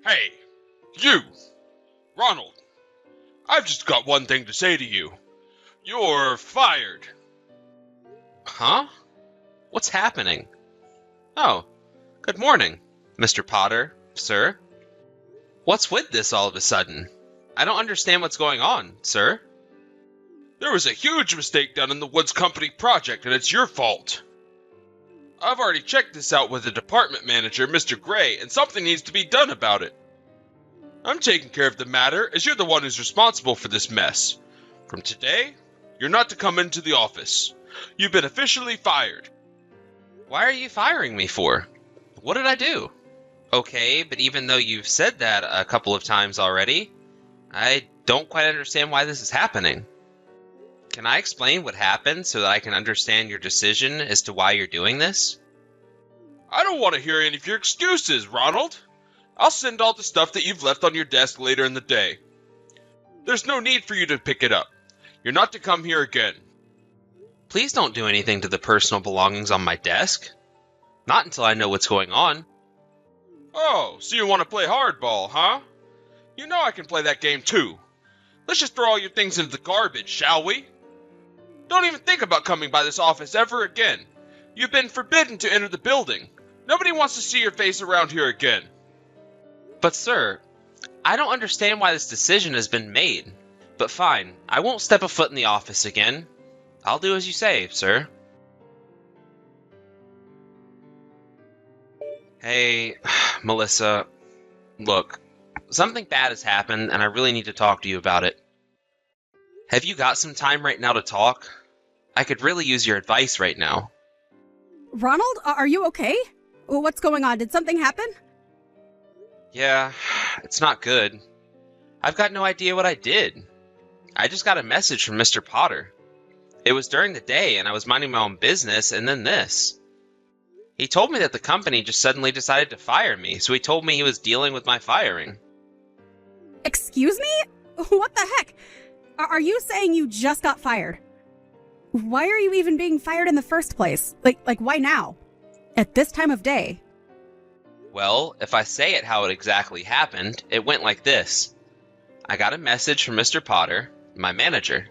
Hey, you! Ronald! I've just got one thing to say to you. You're fired. Huh? What's happening? Oh, good morning, Mr. Potter, sir. What's with this all of a sudden? I don't understand what's going on, sir. There was a huge mistake done in the Woods Company project, and it's your fault. I've already checked this out with the department manager, Mr. Gray, and something needs to be done about it. I'm taking care of the matter, as you're the one who's responsible for this mess. From today, you're not to come into the office. You've been officially fired. Why are you firing me for? What did I do? Okay, but even though you've said that a couple of times already, I don't quite understand why this is happening. Can I explain what happened so that I can understand your decision as to why you're doing this? I don't want to hear any of your excuses, Ronald. I'll send all the stuff that you've left on your desk later in the day. There's no need for you to pick it up. You're not to come here again. Please don't do anything to the personal belongings on my desk. Not until I know what's going on. Oh, so you want to play hardball, huh? You know I can play that game too. Let's just throw all your things into the garbage, shall we? Don't even think about coming by this office ever again. You've been forbidden to enter the building. Nobody wants to see your face around here again. But sir, I don't understand why this decision has been made. But fine, I won't step a foot in the office again. I'll do as you say, sir. Hey, Melissa, look, something bad has happened and I really need to talk to you about it. Have you got some time right now to talk? I could really use your advice right now. Ronald, are you okay? What's going on? Did something happen? Yeah, it's not good. I've got no idea what I did. I just got a message from Mr. Potter. It was during the day and I was minding my own business, and then this. He told me that the company just suddenly decided to fire me, so he told me he was dealing with my firing. Excuse me? What the heck? Are you saying you just got fired? Why are you even being fired in the first place? Like why now? At this time of day? Well, if I say it how it exactly happened, it went like this. I got a message from Mr. Potter, my manager.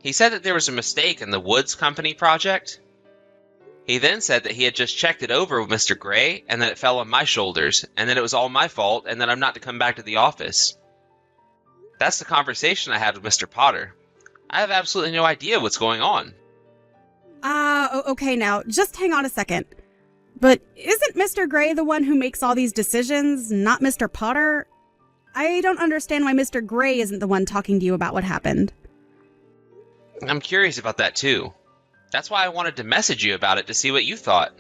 He said that there was a mistake in the Woods Company project. He then said that he had just checked it over with Mr. Gray and that it fell on my shoulders, and that it was all my fault and that I'm not to come back to the office. That's the conversation I had with Mr. Potter. I have absolutely no idea what's going on. Okay now, just hang on a second. But isn't Mr. Gray the one who makes all these decisions, not Mr. Potter? I don't understand why Mr. Gray isn't the one talking to you about what happened. I'm curious about that too. That's why I wanted to message you about it to see what you thought.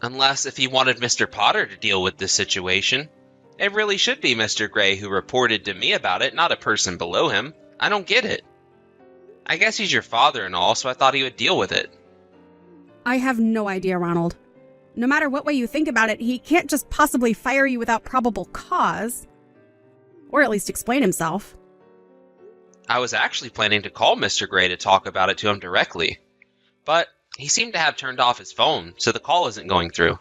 Unless if he wanted Mr. Potter to deal with this situation, it really should be Mr. Gray who reported to me about it, not a person below him. I don't get it. I guess he's your father and all, so I thought he would deal with it. I have no idea, Ronald. No matter what way you think about it, he can't just possibly fire you without probable cause. Or at least explain himself. I was actually planning to call Mr. Gray to talk about it to him directly. But he seemed to have turned off his phone, so the call isn't going through.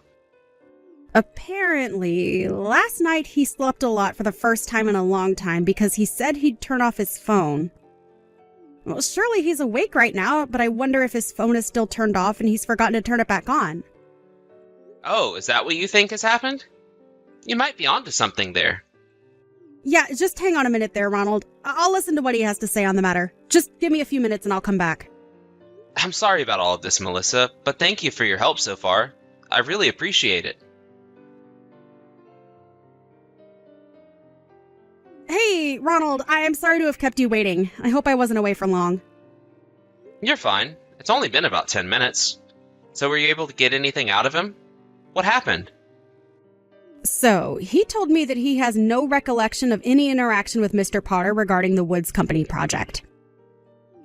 Apparently, last night he slept a lot for the first time in a long time because he said he'd turn off his phone. Well, surely he's awake right now, but I wonder if his phone is still turned off and he's forgotten to turn it back on. Oh, is that what you think has happened? You might be onto something there. Yeah, just hang on a minute there, Ronald. I'll listen to what he has to say on the matter. Just give me a few minutes and I'll come back. I'm sorry about all of this, Melissa, but thank you for your help so far. I really appreciate it. Hey, Ronald, I'm sorry to have kept you waiting. I hope I wasn't away for long. You're fine. It's only been about 10 minutes. So were you able to get anything out of him? What happened? So, he told me that he has no recollection of any interaction with Mr. Potter regarding the Woods Company project.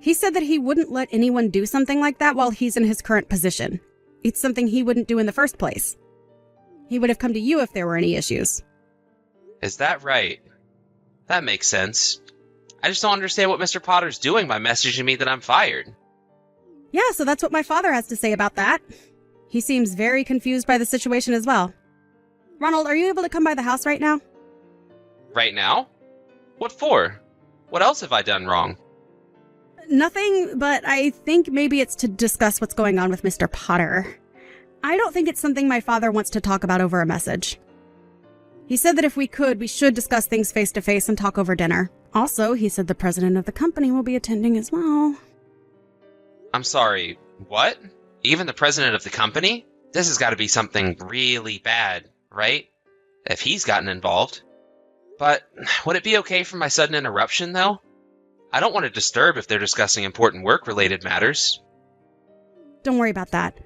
He said that he wouldn't let anyone do something like that while he's in his current position. It's something he wouldn't do in the first place. He would have come to you if there were any issues. Is that right? That makes sense. I just don't understand what Mr. Potter's doing by messaging me that I'm fired. Yeah, so that's what my father has to say about that. He seems very confused by the situation as well. Ronald, are you able to come by the house right now? Right now? What for? What else have I done wrong? Nothing, but I think maybe it's to discuss what's going on with Mr. Potter. I don't think it's something my father wants to talk about over a message. He said that if we could, we should discuss things face to face and talk over dinner. Also, he said the president of the company will be attending as well. I'm sorry, what? Even the president of the company? This has got to be something really bad, right? If he's gotten involved. But would it be okay for my sudden interruption, though? I don't want to disturb if they're discussing important work-related matters. Don't worry about that.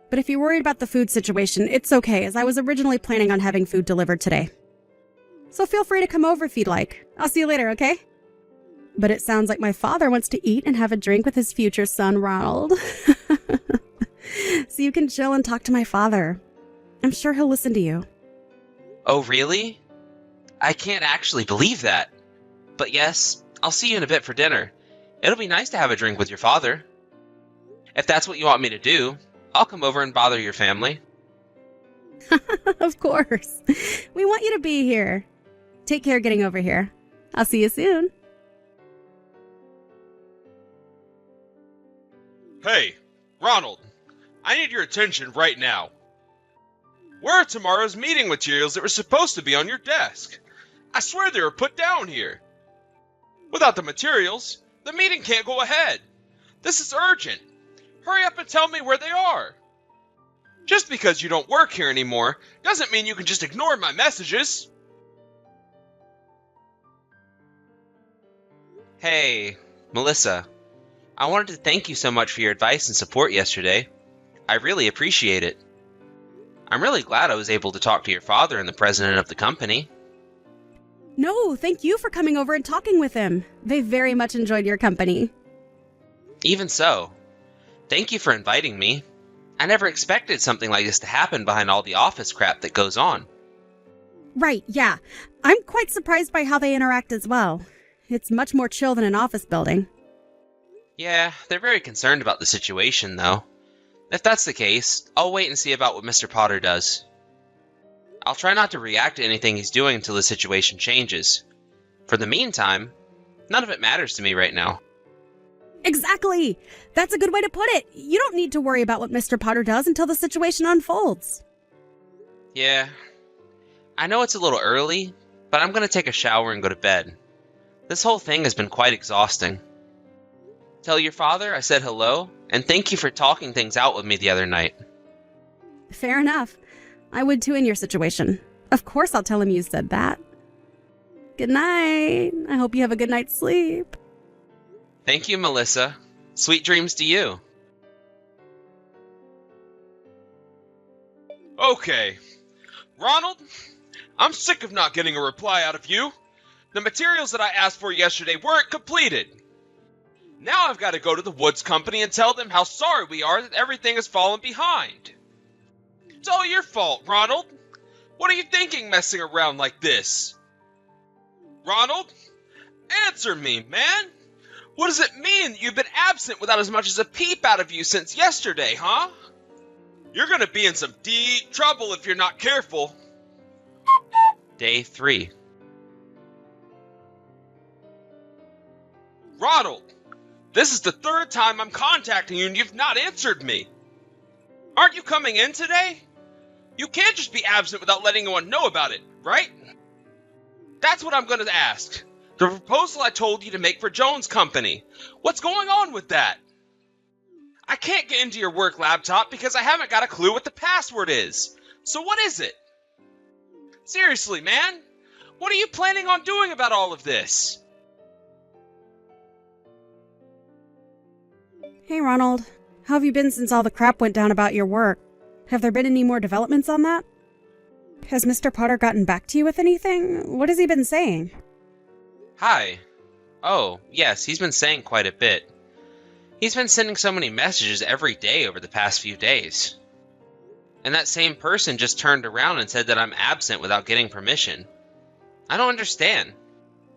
But if you're worried about the food situation, it's okay, as I was originally planning on having food delivered today. So feel free to come over if you'd like. I'll see you later, okay? But it sounds like my father wants to eat and have a drink with his future son, Ronald. So you can chill and talk to my father. I'm sure he'll listen to you. Oh, really? I can't actually believe that. But yes, I'll see you in a bit for dinner. It'll be nice to have a drink with your father. If that's what you want me to do, I'll come over and bother your family. Of course. We want you to be here. Take care getting over here. I'll see you soon. Hey, Ronald, I need your attention right now. Where are tomorrow's meeting materials that were supposed to be on your desk? I swear they were put down here. Without the materials, the meeting can't go ahead. This is urgent. Hurry up and tell me where they are. Just because you don't work here anymore doesn't mean you can just ignore my messages. Hey, Melissa. I wanted to thank you so much for your advice and support yesterday. I really appreciate it. I'm really glad I was able to talk to your father and the president of the company. No, thank you for coming over and talking with him. They very much enjoyed your company. Even so, thank you for inviting me. I never expected something like this to happen behind all the office crap that goes on. Right, yeah. I'm quite surprised by how they interact as well. It's much more chill than an office building. Yeah, they're very concerned about the situation, though. If that's the case, I'll wait and see about what Mr. Potter does. I'll try not to react to anything he's doing until the situation changes. For the meantime, none of it matters to me right now. Exactly! That's a good way to put it. You don't need to worry about what Mr. Potter does until the situation unfolds. Yeah, I know it's a little early, but I'm going to take a shower and go to bed. This whole thing has been quite exhausting. Tell your father I said hello, and thank you for talking things out with me the other night. Fair enough. I would too in your situation. Of course I'll tell him you said that. Good night. I hope you have a good night's sleep. Thank you, Melissa. Sweet dreams to you. Okay. Ronald, I'm sick of not getting a reply out of you. The materials that I asked for yesterday weren't completed. Now I've got to go to the Woods Company and tell them how sorry we are that everything has fallen behind. It's all your fault, Ronald. What are you thinking messing around like this? Ronald, answer me, man. What does it mean that you've been absent without as much as a peep out of you since yesterday, huh? You're gonna be in some deep trouble if you're not careful. Day 3. Ronald, this is the third time I'm contacting you and you've not answered me. Aren't you coming in today? You can't just be absent without letting anyone know about it, right? That's what I'm going to ask. The proposal I told you to make for Jones Company. What's going on with that? I can't get into your work laptop because I haven't got a clue what the password is. So what is it? Seriously, man. What are you planning on doing about all of this? Hey, Ronald. How have you been since all the crap went down about your work? Have there been any more developments on that? Has Mr. Potter gotten back to you with anything? What has he been saying? Hi. Oh, yes, he's been saying quite a bit. He's been sending so many messages every day over the past few days. And that same person just turned around and said that I'm absent without getting permission. I don't understand.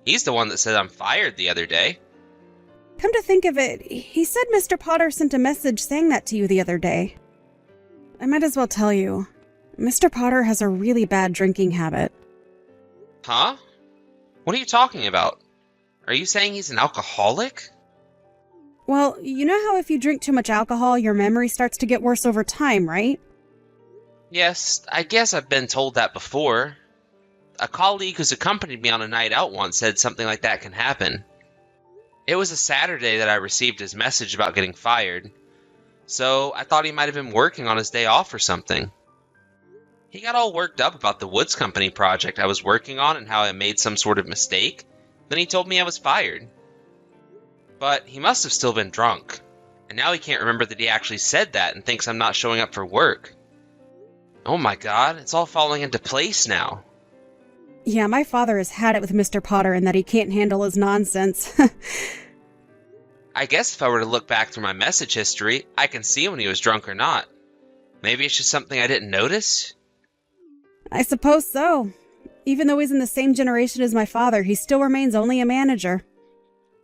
He's the one that said I'm fired the other day. Come to think of it, he said Mr. Potter sent a message saying that to you the other day. I might as well tell you. Mr. Potter has a really bad drinking habit. Huh? What are you talking about? Are you saying he's an alcoholic? Well, you know how if you drink too much alcohol, your memory starts to get worse over time, right? Yes, I guess I've been told that before. A colleague who's accompanied me on a night out once said something like that can happen. It was a Saturday that I received his message about getting fired, so I thought he might have been working on his day off or something. He got all worked up about the Woods Company project I was working on and how I made some sort of mistake. Then he told me I was fired. But he must have still been drunk, and now he can't remember that he actually said that and thinks I'm not showing up for work. Oh my god, it's all falling into place now. Yeah, my father has had it with Mr. Potter in that he can't handle his nonsense. I guess if I were to look back through my message history, I can see when he was drunk or not. Maybe it's just something I didn't notice? I suppose so. Even though he's in the same generation as my father, he still remains only a manager.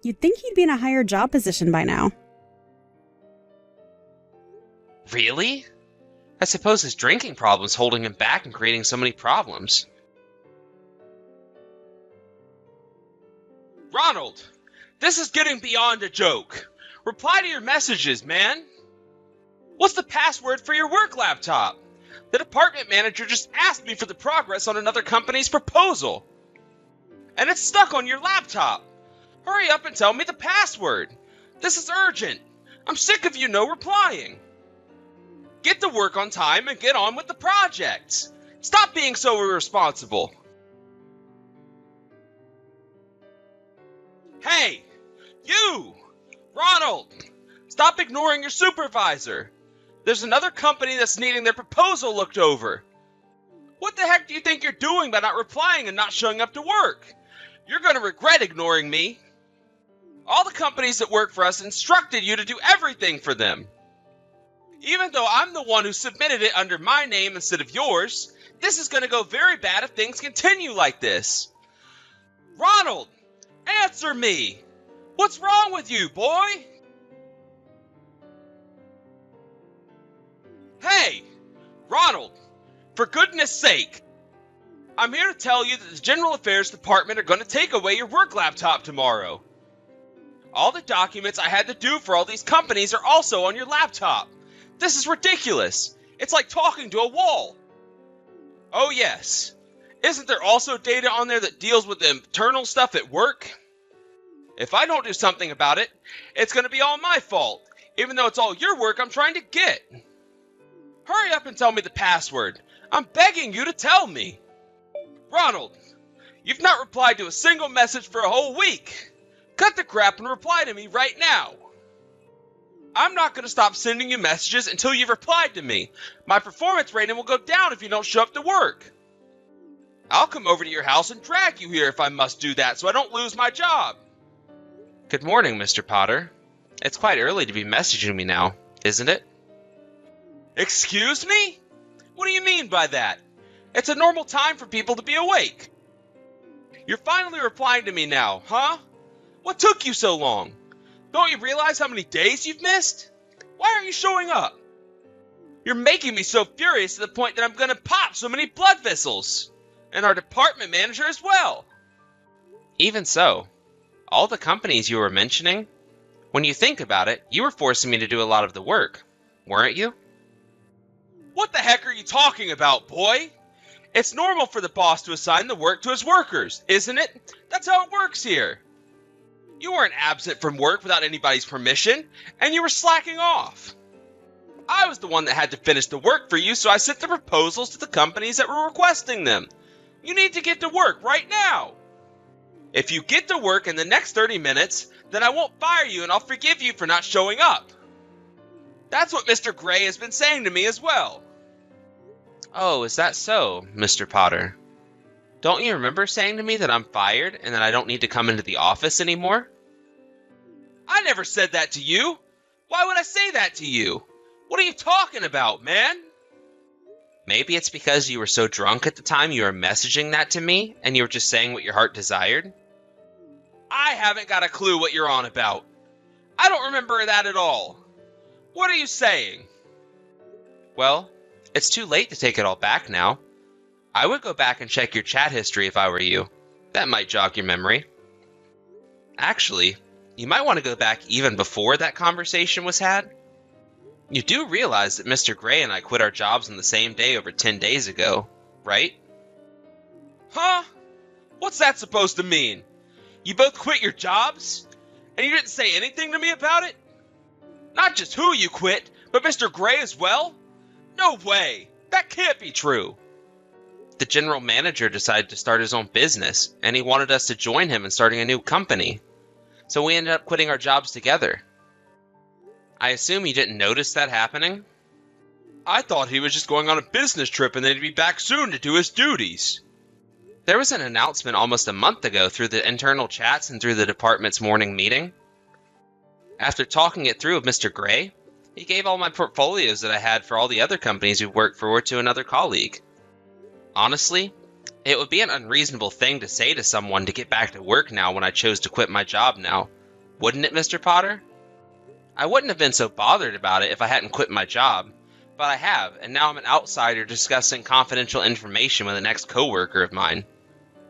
You'd think he'd be in a higher job position by now. Really? I suppose his drinking problem's holding him back and creating so many problems. Ronald, this is getting beyond a joke. Reply to your messages, man. What's the password for your work laptop? The department manager just asked me for the progress on another company's proposal. And it's stuck on your laptop. Hurry up and tell me the password. This is urgent. I'm sick of you no replying. Get to work on time and get on with the project. Stop being so irresponsible. Hey, you! Ronald! Stop ignoring your supervisor. There's another company that's needing their proposal looked over. What the heck do you think you're doing by not replying and not showing up to work? You're going to regret ignoring me. All the companies that work for us instructed you to do everything for them. Even though I'm the one who submitted it under my name instead of yours, this is going to go very bad if things continue like this. Ronald, answer me! What's wrong with you, boy? Hey, Ronald, for goodness sake, I'm here to tell you that the General Affairs Department are going to take away your work laptop tomorrow. All the documents I had to do for all these companies are also on your laptop. This is ridiculous. It's like talking to a wall. Oh yes, isn't there also data on there that deals with the internal stuff at work? If I don't do something about it, it's going to be all my fault, even though it's all your work I'm trying to get. Hurry up and tell me the password. I'm begging you to tell me. Ronald, you've not replied to a single message for a whole week. Cut the crap and reply to me right now. I'm not going to stop sending you messages until you've replied to me. My performance rating will go down if you don't show up to work. I'll come over to your house and drag you here if I must do that so I don't lose my job. Good morning, Mr. Potter. It's quite early to be messaging me now, isn't it? Excuse me? What do you mean by that? It's a normal time for people to be awake. You're finally replying to me now, huh? What took you so long? Don't you realize how many days you've missed? Why aren't you showing up? You're making me so furious to the point that I'm gonna pop so many blood vessels. And our department manager as well. Even so, all the companies you were mentioning, when you think about it, you were forcing me to do a lot of the work, weren't you? What the heck are you talking about, boy? It's normal for the boss to assign the work to his workers, isn't it? That's how it works here. You weren't absent from work without anybody's permission, and you were slacking off. I was the one that had to finish the work for you, so I sent the proposals to the companies that were requesting them. You need to get to work right now. If you get to work in the next 30 minutes, then I won't fire you and I'll forgive you for not showing up. That's what Mr. Gray has been saying to me as well. Oh, is that so, Mr. Potter? Don't you remember saying to me that I'm fired and that I don't need to come into the office anymore? I never said that to you. Why would I say that to you? What are you talking about, man? Maybe it's because you were so drunk at the time you were messaging that to me and you were just saying what your heart desired? I haven't got a clue what you're on about. I don't remember that at all. What are you saying? Well, It's too late to take it all back now. I would go back and check your chat history if I were you. That might jog your memory. Actually, you might want to go back even before that conversation was had. You do realize that Mr. Gray and I quit our jobs on the same day over 10 days ago, right? Huh? What's that supposed to mean? You both quit your jobs? And you didn't say anything to me about it? Not just who you quit, but Mr. Gray as well? No way! That can't be true! The general manager decided to start his own business, and he wanted us to join him in starting a new company. So we ended up quitting our jobs together. I assume you didn't notice that happening? I thought he was just going on a business trip and then he'd be back soon to do his duties. There was an announcement almost a month ago through the internal chats and through the department's morning meeting. After talking it through with Mr. Gray, he gave all my portfolios that I had for all the other companies we worked for to another colleague. Honestly, it would be an unreasonable thing to say to someone to get back to work now when I chose to quit my job now, wouldn't it, Mr. Potter? I wouldn't have been so bothered about it if I hadn't quit my job, but I have, and now I'm an outsider discussing confidential information with an ex-coworker of mine.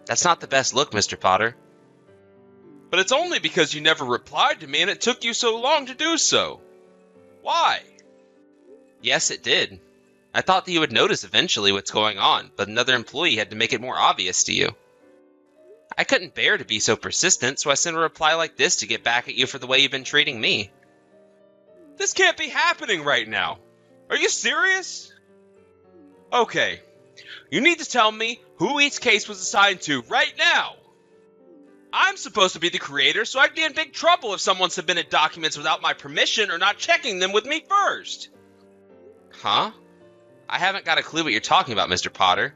That's not the best look, Mr. Potter. But it's only because you never replied to me and it took you so long to do so. Why? Yes, it did. I thought that you would notice eventually what's going on, but another employee had to make it more obvious to you. I couldn't bear to be so persistent, so I sent a reply like this to get back at you for the way you've been treating me. This can't be happening right now. Are you serious? Okay. You need to tell me who each case was assigned to right now. I'm supposed to be the creator, so I'd be in big trouble if someone submitted documents without my permission or not checking them with me first. Huh? I haven't got a clue what you're talking about, Mr. Potter.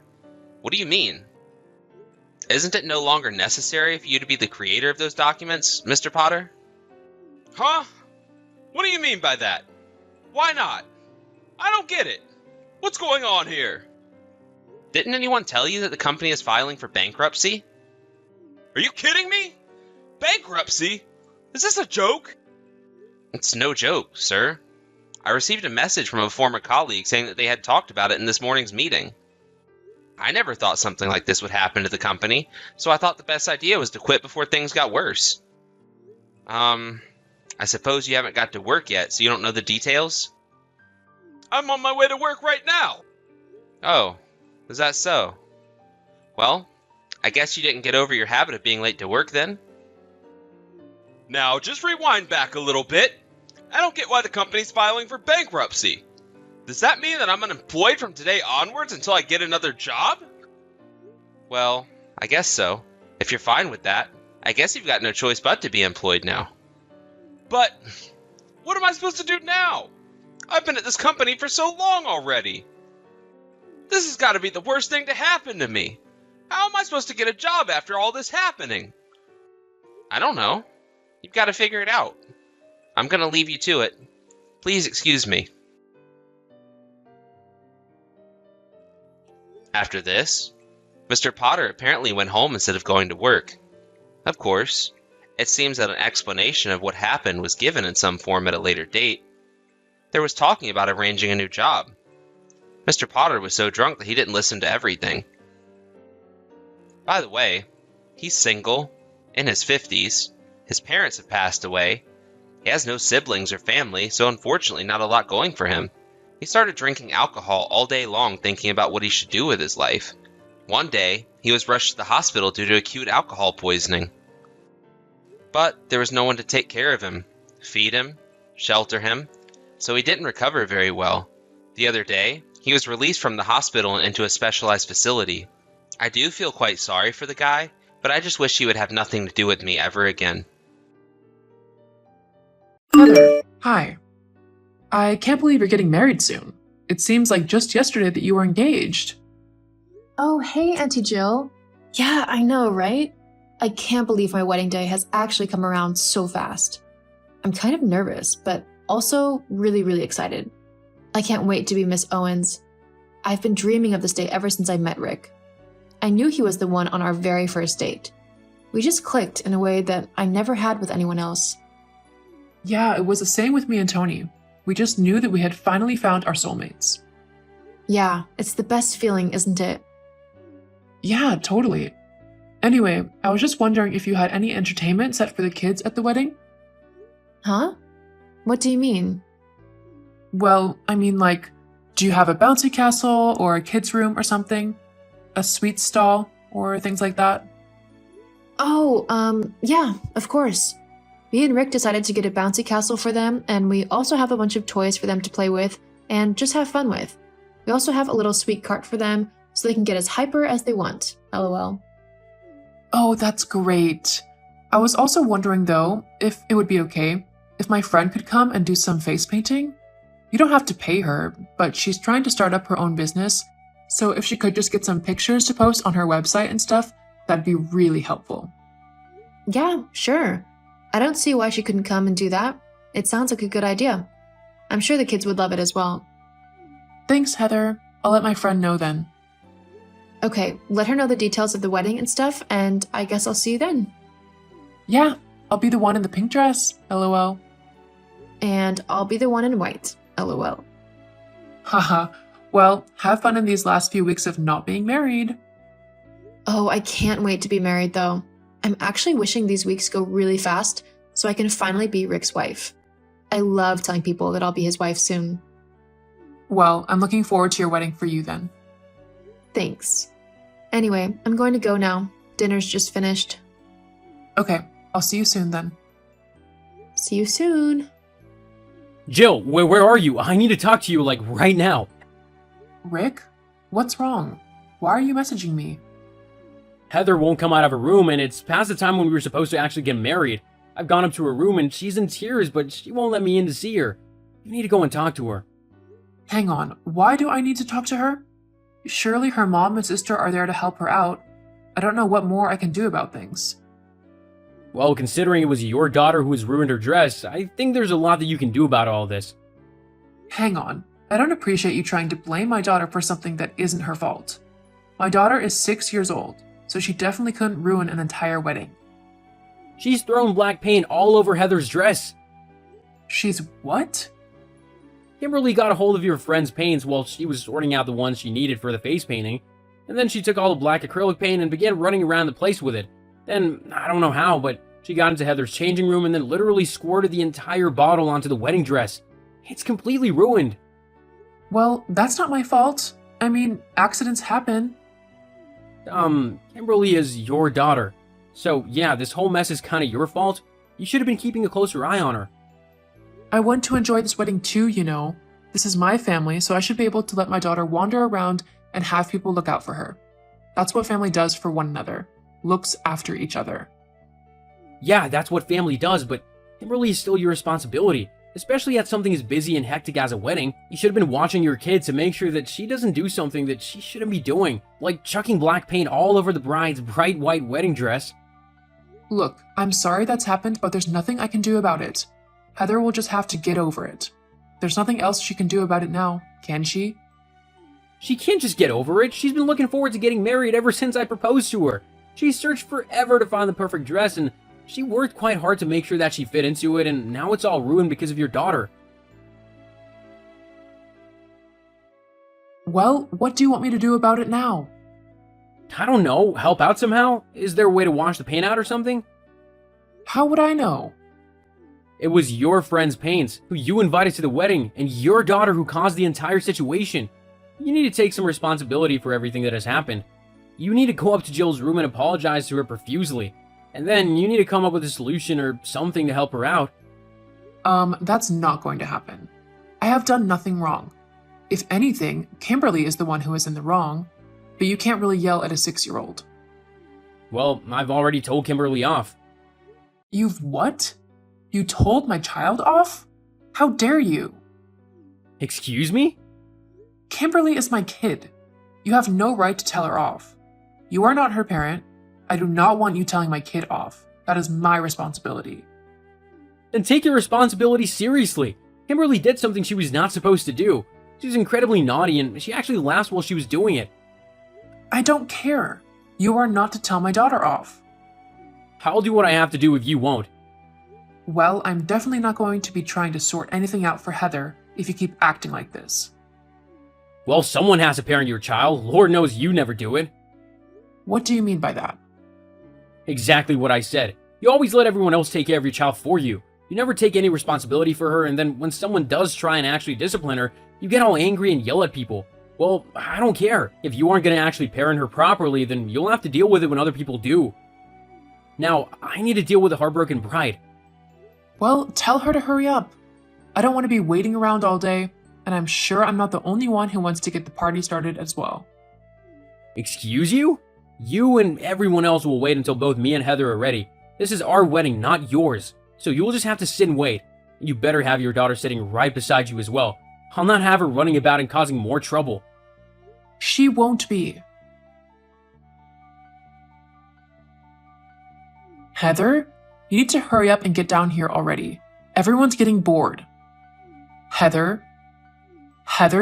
What do you mean? Isn't it no longer necessary for you to be the creator of those documents, Mr. Potter? Huh? What do you mean by that? Why not? I don't get it. What's going on here? Didn't anyone tell you that the company is filing for bankruptcy? Are you kidding me? Bankruptcy? Is this a joke? It's no joke, sir. I received a message from a former colleague saying that they had talked about it in this morning's meeting. I never thought something like this would happen to the company, so I thought the best idea was to quit before things got worse. I suppose you haven't got to work yet, so you don't know the details? I'm on my way to work right now. Oh, is that so? Well, I guess you didn't get over your habit of being late to work then? Now, just rewind back a little bit. I don't get why the company's filing for bankruptcy. Does that mean that I'm unemployed from today onwards until I get another job? Well, I guess so. If you're fine with that, I guess you've got no choice but to be employed now. But what am I supposed to do now? I've been at this company for so long already. This has got to be the worst thing to happen to me. How am I supposed to get a job after all this happening? I don't know. You've got to figure it out. I'm going to leave you to it. Please excuse me. After this, Mr. Potter apparently went home instead of going to work. Of course, it seems that an explanation of what happened was given in some form at a later date. There was talking about arranging a new job. Mr. Potter was so drunk that he didn't listen to everything. By the way, he's single, in his 50s, his parents have passed away, he has no siblings or family, so unfortunately not a lot going for him. He started drinking alcohol all day long thinking about what he should do with his life. One day, he was rushed to the hospital due to acute alcohol poisoning. But there was no one to take care of him, feed him, shelter him, so he didn't recover very well. The other day, he was released from the hospital and into a specialized facility. I do feel quite sorry for the guy, but I just wish he would have nothing to do with me ever again. Heather, hi. I can't believe you're getting married soon. It seems like just yesterday that you were engaged. Oh, hey, Auntie Jill. Yeah, I know, right? I can't believe my wedding day has actually come around so fast. I'm kind of nervous, but also really, really excited. I can't wait to be Miss Owens. I've been dreaming of this day ever since I met Rick. I knew he was the one on our very first date. We just clicked in a way that I never had with anyone else. Yeah, it was the same with me and Tony. We just knew that we had finally found our soulmates. Yeah, it's the best feeling, isn't it? Yeah, totally. Anyway, I was just wondering if you had any entertainment set for the kids at the wedding? Huh? What do you mean? Well, I mean, like, do you have a bouncy castle or a kids' room or something? A sweet stall or things like that? Oh, yeah, of course. Me and Rick decided to get a bouncy castle for them, and we also have a bunch of toys for them to play with and just have fun with. We also have a little sweet cart for them so they can get as hyper as they want. LOL. Oh, that's great. I was also wondering, though, if it would be okay if my friend could come and do some face painting. You don't have to pay her, but she's trying to start up her own business, so if she could just get some pictures to post on her website and stuff, that'd be really helpful. Yeah, sure. I don't see why she couldn't come and do that. It sounds like a good idea. I'm sure the kids would love it as well. Thanks, Heather. I'll let my friend know then. Okay, let her know the details of the wedding and stuff, and I guess I'll see you then. Yeah, I'll be the one in the pink dress, lol. And I'll be the one in white. LOL. Haha. Well, have fun in these last few weeks of not being married. Oh, I can't wait to be married though. I'm actually wishing these weeks go really fast so I can finally be Rick's wife. I love telling people that I'll be his wife soon. Well, I'm looking forward to your wedding for you then. Thanks. Anyway, I'm going to go now. Dinner's just finished. Okay, I'll see you soon then. See you soon. Jill, where are you? I need to talk to you, like, right now. Rick? What's wrong? Why are you messaging me? Heather won't come out of her room, and it's past the time when we were supposed to actually get married. I've gone up to her room, and she's in tears, but she won't let me in to see her. You need to go and talk to her. Hang on, why do I need to talk to her? Surely her mom and sister are there to help her out. I don't know what more I can do about things. Well, considering it was your daughter who has ruined her dress, I think there's a lot that you can do about all this. Hang on, I don't appreciate you trying to blame my daughter for something that isn't her fault. My daughter is 6 years old, so she definitely couldn't ruin an entire wedding. She's thrown black paint all over Heather's dress. She's what? Kimberly got a hold of your friend's paints while she was sorting out the ones she needed for the face painting, and then she took all the black acrylic paint and began running around the place with it. Then, I don't know how, but she got into Heather's changing room and then literally squirted the entire bottle onto the wedding dress. It's completely ruined. Well, that's not my fault. I mean, accidents happen. Kimberly is your daughter. So, yeah, this whole mess is kind of your fault. You should have been keeping a closer eye on her. I want to enjoy this wedding too, you know. This is my family, so I should be able to let my daughter wander around and have people look out for her. That's what family does for one another. Looks after each other. Yeah, that's what family does, but Kimberly is still your responsibility. Especially at something as busy and hectic as a wedding. You should have been watching your kid to make sure that she doesn't do something that she shouldn't be doing, like chucking black paint all over the bride's bright white wedding dress. Look, I'm sorry that's happened, but there's nothing I can do about it. Heather will just have to get over it. There's nothing else she can do about it now, can she? She can't just get over it. She's been looking forward to getting married ever since I proposed to her. She searched forever to find the perfect dress, and she worked quite hard to make sure that she fit into it, and now it's all ruined because of your daughter. Well, what do you want me to do about it now? I don't know. Help out somehow? Is there a way to wash the paint out or something? How would I know? It was your friend's paints, who you invited to the wedding, and your daughter who caused the entire situation. You need to take some responsibility for everything that has happened. You need to go up to Jill's room and apologize to her profusely. And then you need to come up with a solution or something to help her out. That's not going to happen. I have done nothing wrong. If anything, Kimberly is the one who is in the wrong. But you can't really yell at a 6-year-old. Well, I've already told Kimberly off. You've what? You told my child off? How dare you? Excuse me? Kimberly is my kid. You have no right to tell her off. You are not her parent. I do not want you telling my kid off. That is my responsibility. Then take your responsibility seriously. Kimberly did something she was not supposed to do. She was incredibly naughty and she actually laughed while she was doing it. I don't care. You are not to tell my daughter off. I'll do what I have to do if you won't. Well, I'm definitely not going to be trying to sort anything out for Heather if you keep acting like this. Well, someone has to parent your child. Lord knows you never do it. What do you mean by that? Exactly what I said. You always let everyone else take care of your child for you. You never take any responsibility for her, and then when someone does try and actually discipline her, you get all angry and yell at people. Well, I don't care. If you aren't going to actually parent her properly, then you'll have to deal with it when other people do. Now, I need to deal with the heartbroken bride. Well, tell her to hurry up. I don't want to be waiting around all day, and I'm sure I'm not the only one who wants to get the party started as well. Excuse you? You and everyone else will wait until both me and Heather are ready. This is our wedding, not yours. So you'll just have to sit and wait. You better have your daughter sitting right beside you as well. I'll not have her running about and causing more trouble. She won't be. Heather, you need to hurry up and get down here already. Everyone's getting bored. Heather,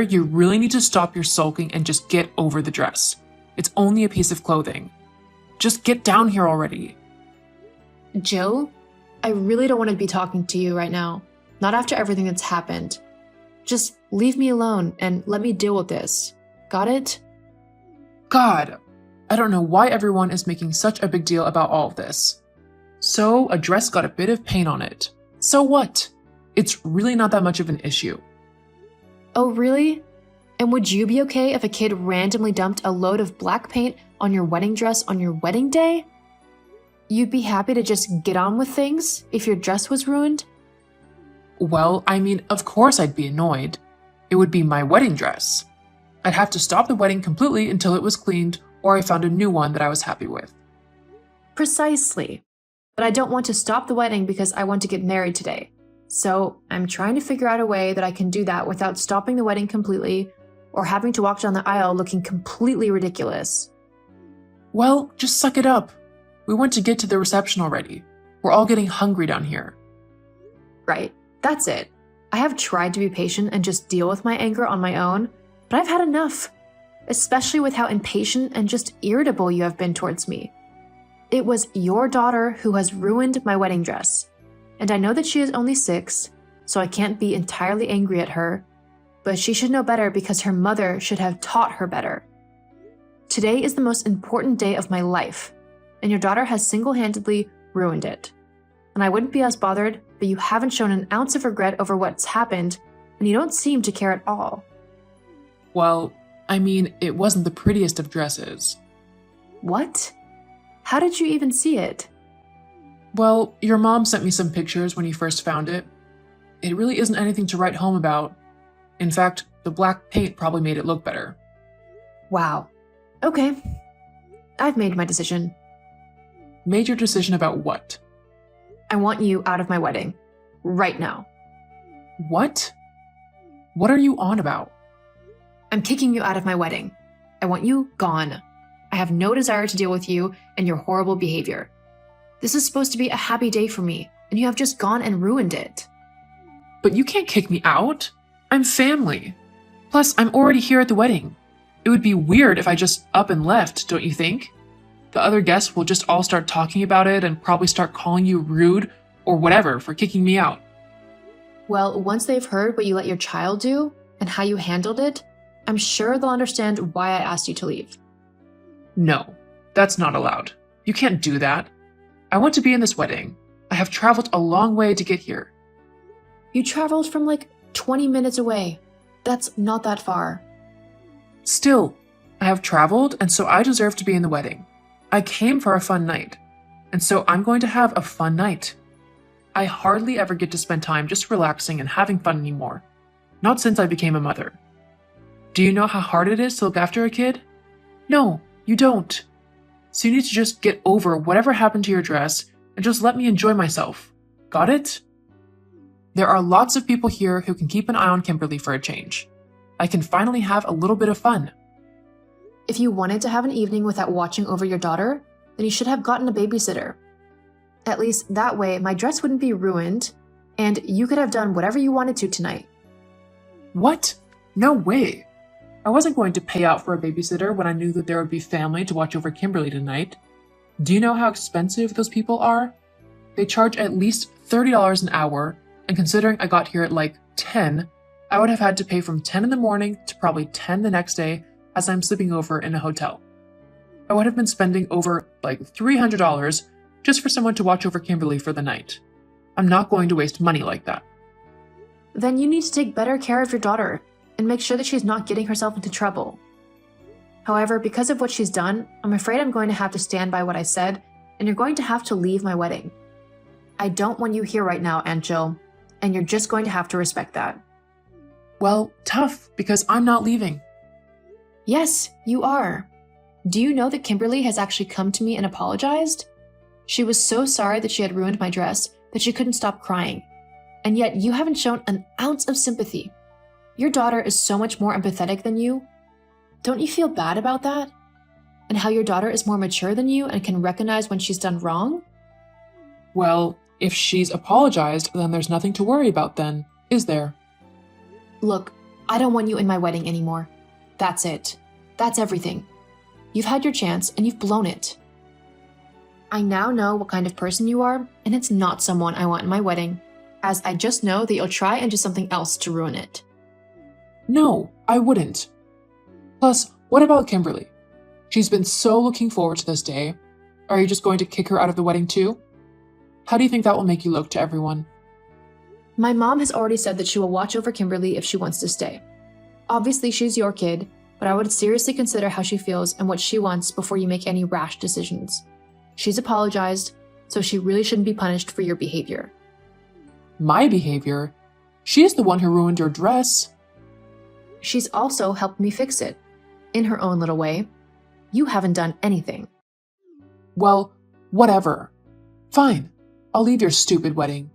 you really need to stop your sulking and just get over the dress. It's only a piece of clothing. Just get down here already. Jill, I really don't want to be talking to you right now. Not after everything that's happened. Just leave me alone and let me deal with this. Got it? God, I don't know why everyone is making such a big deal about all of this. So, a dress got a bit of paint on it. So what? It's really not that much of an issue. Oh, really? And would you be okay if a kid randomly dumped a load of black paint on your wedding dress on your wedding day? You'd be happy to just get on with things if your dress was ruined? Well, I mean, of course I'd be annoyed. It would be my wedding dress. I'd have to stop the wedding completely until it was cleaned or I found a new one that I was happy with. Precisely. But I don't want to stop the wedding because I want to get married today. So I'm trying to figure out a way that I can do that without stopping the wedding completely or having to walk down the aisle looking completely ridiculous. Well, just suck it up. We want to get to the reception already. We're all getting hungry down here. Right, that's it. I have tried to be patient and just deal with my anger on my own, but I've had enough, especially with how impatient and just irritable you have been towards me. It was your daughter who has ruined my wedding dress, and I know that she is only 6, so I can't be entirely angry at her, but she should know better because her mother should have taught her better. Today is the most important day of my life, and your daughter has single-handedly ruined it. And I wouldn't be as bothered, but you haven't shown an ounce of regret over what's happened, and you don't seem to care at all. Well, I mean, it wasn't the prettiest of dresses. What? How did you even see it? Well, your mom sent me some pictures when you first found it. It really isn't anything to write home about. In fact, the black paint probably made it look better. Wow. Okay. I've made my decision. Made your decision about what? I want you out of my wedding. Right now. What? What are you on about? I'm kicking you out of my wedding. I want you gone. I have no desire to deal with you and your horrible behavior. This is supposed to be a happy day for me, and you have just gone and ruined it. But you can't kick me out. I'm family. Plus, I'm already here at the wedding. It would be weird if I just up and left, don't you think? The other guests will just all start talking about it and probably start calling you rude or whatever for kicking me out. Well, once they've heard what you let your child do and how you handled it, I'm sure they'll understand why I asked you to leave. No, that's not allowed. You can't do that. I want to be in this wedding. I have traveled a long way to get here. You traveled from like 20 minutes away. That's not that far. Still, I have traveled, and so I deserve to be in the wedding. I came for a fun night, and so I'm going to have a fun night. I hardly ever get to spend time just relaxing and having fun anymore. Not since I became a mother. Do you know how hard it is to look after a kid? No, you don't. So you need to just get over whatever happened to your dress and just let me enjoy myself. Got it? There are lots of people here who can keep an eye on Kimberly for a change. I can finally have a little bit of fun. If you wanted to have an evening without watching over your daughter, then you should have gotten a babysitter. At least that way my dress wouldn't be ruined, and you could have done whatever you wanted to tonight. What? No way. I wasn't going to pay out for a babysitter when I knew that there would be family to watch over Kimberly tonight. Do you know how expensive those people are? They charge at least $30 an hour, and considering I got here at like 10, I would have had to pay from 10 in the morning to probably 10 the next day as I'm sleeping over in a hotel. I would have been spending over like $300 just for someone to watch over Kimberly for the night. I'm not going to waste money like that. Then you need to take better care of your daughter and make sure that she's not getting herself into trouble. However, because of what she's done, I'm afraid I'm going to have to stand by what I said, and you're going to have to leave my wedding. I don't want you here right now, Aunt Jill, and you're just going to have to respect that. Well, tough, because I'm not leaving. Yes, you are. Do you know that Kimberly has actually come to me and apologized? She was so sorry that she had ruined my dress that she couldn't stop crying. And yet you haven't shown an ounce of sympathy. Your daughter is so much more empathetic than you. Don't you feel bad about that? And how your daughter is more mature than you and can recognize when she's done wrong? Well, if she's apologized, then there's nothing to worry about then, is there? Look, I don't want you in my wedding anymore. That's it. That's everything. You've had your chance and you've blown it. I now know what kind of person you are, and it's not someone I want in my wedding, as I just know that you'll try and do something else to ruin it. No, I wouldn't. Plus, what about Kimberly? She's been so looking forward to this day. Are you just going to kick her out of the wedding too? How do you think that will make you look to everyone? My mom has already said that she will watch over Kimberly if she wants to stay. Obviously, she's your kid, but I would seriously consider how she feels and what she wants before you make any rash decisions. She's apologized, so she really shouldn't be punished for your behavior. My behavior? She is the one who ruined your dress. She's also helped me fix it, in her own little way. You haven't done anything. Well, whatever. Fine, I'll leave your stupid wedding.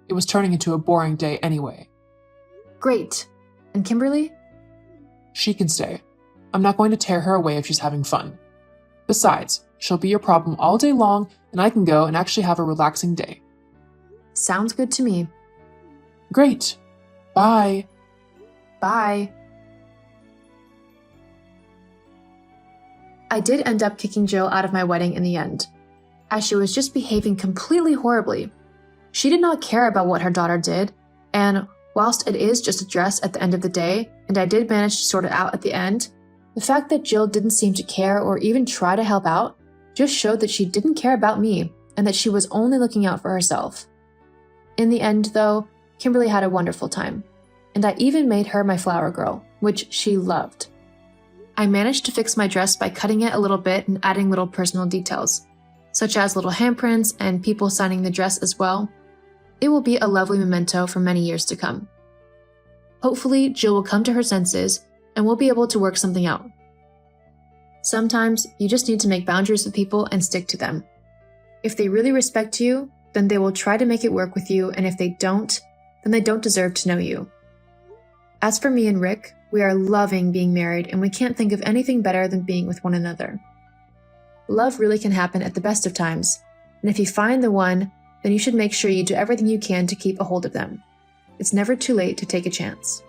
It was turning into a boring day anyway. Great. And Kimberly? She can stay. I'm not going to tear her away if she's having fun. Besides, she'll be your problem all day long, and I can go and actually have a relaxing day. Sounds good to me. Great. Bye. Bye. I did end up kicking Jill out of my wedding in the end, as she was just behaving completely horribly. She did not care about what her daughter did, and whilst it is just a dress at the end of the day, and I did manage to sort it out at the end, the fact that Jill didn't seem to care or even try to help out just showed that she didn't care about me and that she was only looking out for herself. In the end, though, Kimberly had a wonderful time, and I even made her my flower girl, which she loved. I managed to fix my dress by cutting it a little bit and adding little personal details, such as little handprints and people signing the dress as well. It will be a lovely memento for many years to come. Hopefully, Jill will come to her senses and we'll be able to work something out. Sometimes, you just need to make boundaries with people and stick to them. If they really respect you, then they will try to make it work with you, and if they don't, then they don't deserve to know you. As for me and Rick, we are loving being married, and we can't think of anything better than being with one another. Love really can happen at the best of times, and if you find the one, then you should make sure you do everything you can to keep a hold of them. It's never too late to take a chance.